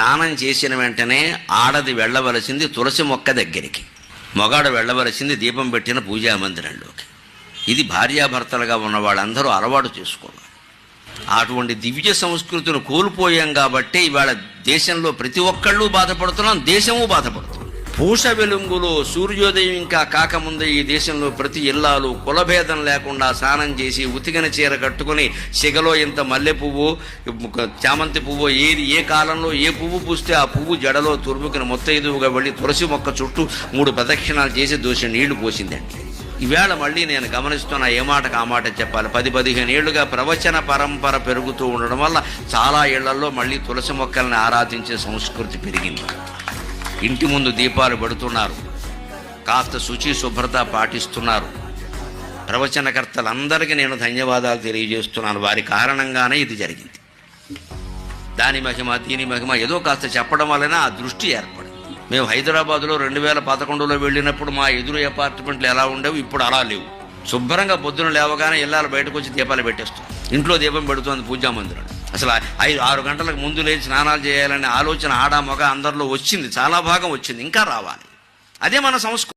స్నానం చేసిన వెంటనే ఆడది వెళ్ళవలసింది తులసి మొక్క దగ్గరికి, మగాడు వెళ్ళవలసింది దీపం పెట్టిన పూజా మందిరంలోకి. ఇది భార్యాభర్తలుగా ఉన్న వాళ్ళందరూ అలవాటు చేసుకోవాలి. అటువంటి దివ్య సంస్కృతిని కోల్పోయాం కాబట్టి ఇవాళ దేశంలో ప్రతి ఒక్కళ్ళు బాధపడుతున్నాం, దేశము బాధపడుతున్నాం. పూష వెలుంగులో సూర్యోదయం ఇంకా కాకముందే ఈ దేశంలో ప్రతి ఇల్లాలు కులభేదం లేకుండా స్నానం చేసి ఉతికిన చీర కట్టుకుని సిగలో ఇంత మల్లె పువ్వు, చామంతి పువ్వు, ఏ కాలంలో ఏ పువ్వు పూస్తే ఆ పువ్వు జడలో తురుముకుని ముత్తైదువుగా వెళ్ళి తులసి మొక్క చుట్టూ 3 ప్రదక్షిణాలు చేసి దోషి నీళ్లు పోసిందండి. ఈవేళ మళ్ళీ నేను గమనిస్తున్నా, ఏ మాటకు ఆ మాట చెప్పాలి. 10-15 ఏళ్లుగా ప్రవచన పరంపర పెరుగుతూ ఉండడం వల్ల చాలా ఇళ్లలో మళ్ళీ తులసి మొక్కల్ని ఆరాధించే సంస్కృతి పెరిగింది. ఇంటి ముందు దీపాలు పెడుతున్నారు, కాస్త శుచి శుభ్రత పాటిస్తున్నారు. ప్రవచనకర్తలందరికీ నేను ధన్యవాదాలు తెలియజేస్తున్నాను. వారి కారణంగానే ఇది జరిగింది. దాని మహిమ దీని మహిమ ఏదో కాస్త చెప్పడం వలన ఆ దృష్టి ఏర్పడింది. మేము హైదరాబాద్లో 2011లో వెళ్ళినప్పుడు మా ఎదురు అపార్ట్మెంట్లు ఎలా ఉండేవి, ఇప్పుడు అలా లేవు. శుభ్రంగా పొద్దున లేవగానే ఇళ్ళాలు బయటకు వచ్చి దీపాలు పెట్టేస్తాం. ఇంట్లో దీపం పెడుతుంది పూజా మందిరం. అసలు 5-6 గంటలకు ముందు లేచి స్నానాలు చేయాలనే ఆలోచన ఆడ మగ అందరిలో వచ్చింది, చాలా భాగం వచ్చింది, ఇంకా రావాలి. అదే మన సంస్కృతి.